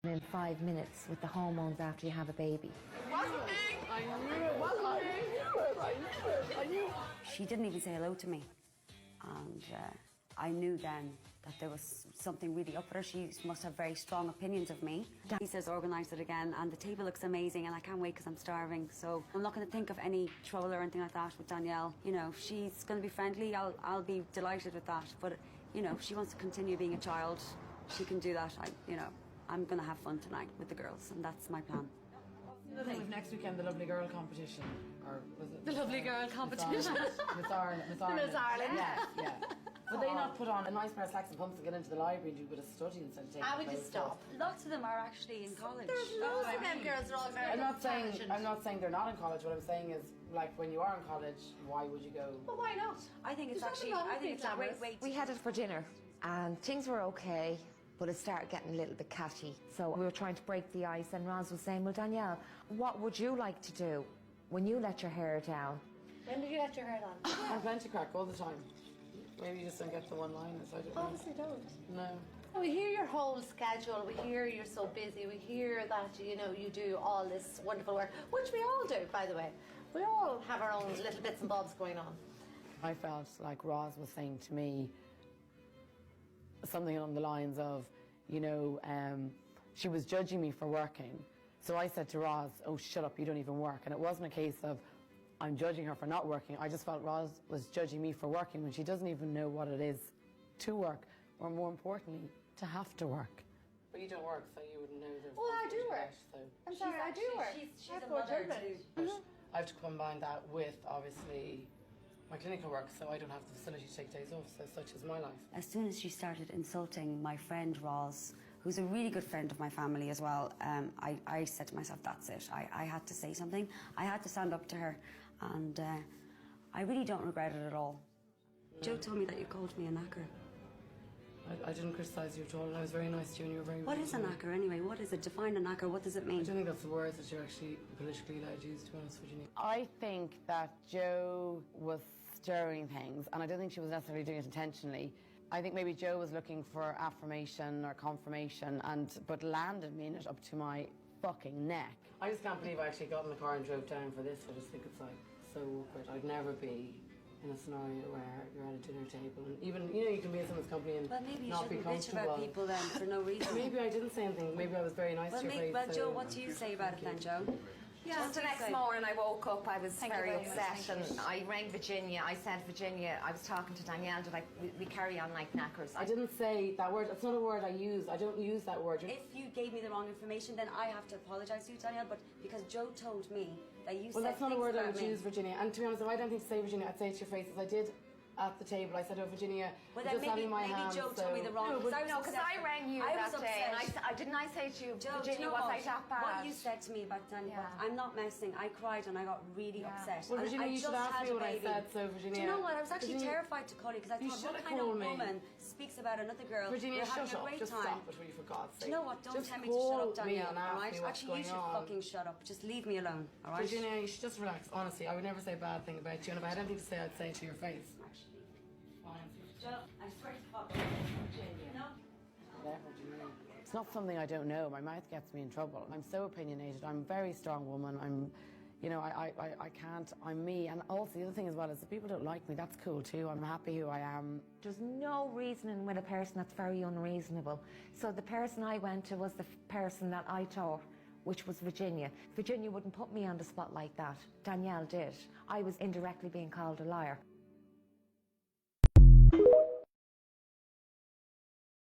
in 5 minutes with the hormones after you have a baby. Wasn't me! I knew it wasn't me! I knew it! She didn't even say hello to me. And I knew then that there was something really up with her. She must have very strong opinions of me. He says organise it again, and the table looks amazing, and I can't wait because I'm starving. So I'm not going to think of any trouble or anything like that with Danielle. You know, she's going to be friendly. I'll be delighted with that. But you know, if she wants to continue being a child, she can do that. I'm going to have fun tonight with the girls, and that's my plan. The thing with next weekend, the Lovely Girl competition, or was it the Lovely Girl competition? Miss Ireland. Yeah. Would they not put on a nice pair of slacks and pumps to get into the library and do a bit of study instead of taking I would just stop. Lots of them are actually in college. There's loads of them girls are all very I'm not saying they're not in college. What I'm saying is, like, when you are in college, why would you go? Well, why not? I think it's a great way to... We headed for dinner and things were okay, but it started getting a little bit catty. So we were trying to break the ice, and Roz was saying, well, Danielle, what would you like to do when you let your hair down? When did you let your hair down? I'm plenty crack all the time. Maybe you just don't get the one-liners. I don't know. Obviously don't. No. We hear your whole schedule. We hear you're so busy. We hear that, you know, you do all this wonderful work, which we all do, by the way. We all have our own little bits and bobs going on. I felt like Roz was saying to me something along the lines of, you know, she was judging me for working. So I said to Roz, oh, shut up, you don't even work. And it wasn't a case of I'm judging her for not working. I just felt Roz was judging me for working when she doesn't even know what it is to work, or more importantly, to have to work. But you don't work, so you wouldn't know the... Well, I do work. So. I'm sorry, I do work. She's a mother too. But I have to combine that with, obviously, my clinical work, so I don't have the facility to take days off, so such is my life. As soon as she started insulting my friend Roz, who's a really good friend of my family as well, I said to myself, that's it. I had to say something. I had to stand up to her, and I really don't regret it at all. No. Joe told me that you called me a knacker. I didn't criticise you at all, and I was very nice to you, and you were very... What is a knacker anyway? What is it? Define a knacker. What does it mean? I don't think that's the word that you're actually politically allowed to use, to be honest with you. I think that Joe was stirring things, and I don't think she was necessarily doing it intentionally. I think maybe Joe was looking for affirmation or confirmation, but landed me in it up to my fucking neck. I just can't believe I actually got in the car and drove down for this. I just think it's like so awkward. I'd never be in a scenario where you're at a dinner table, and even, you know, you can be in someone's company and not be comfortable. Well, maybe you shouldn't bitch about people then for no reason. Maybe I didn't say anything. Maybe I was very nice to your face. Well, Joe, what do you say about it then, Joe? Yeah, just the next morning I woke up, I was very upset, and I rang Virginia. I said, Virginia, I was talking to Danielle, we carry on like knackers. I didn't say that word. It's not a word I use. I don't use that word. If you gave me the wrong information, then I have to apologise to you, Danielle, but because Joe told me that you said... Well, that's not a word I would use, Virginia. And to be honest, if I don't think to say Virginia, I'd say it to your face, as I did at the table. I said, oh, Virginia, well, then maybe Joe told me the wrong... No, because I rang you that day, and I didn't say to you, Joe, Virginia, was I that bad? What you said to me about Danielle, I'm not messing. I cried and I got really upset. Well, Virginia, you should ask me what I said, so Virginia... Do you know what? I was actually terrified to call you, because I thought, what kind of woman speaks about another girl? Virginia, shut up. Just stop it, will you, for God's sake. Do you know what? Don't tell me to shut up, Danielle, alright? Actually, you should fucking shut up. Just leave me alone, alright? Virginia, you should just relax. Honestly, I would never say a bad thing about you, and if I had anything to say, I'd say it to your face. Actually, Joe, I swear to God, Virginia. No? It's not something I don't know. My mouth gets me in trouble. I'm so opinionated. I'm a very strong woman. I can't. I'm me. And also the other thing as well is if people don't like me, that's cool too. I'm happy who I am. There's no reasoning with a person that's very unreasonable. So the person I went to was the person that I thought, which was Virginia. Virginia wouldn't put me on the spot like that. Danielle did. I was indirectly being called a liar.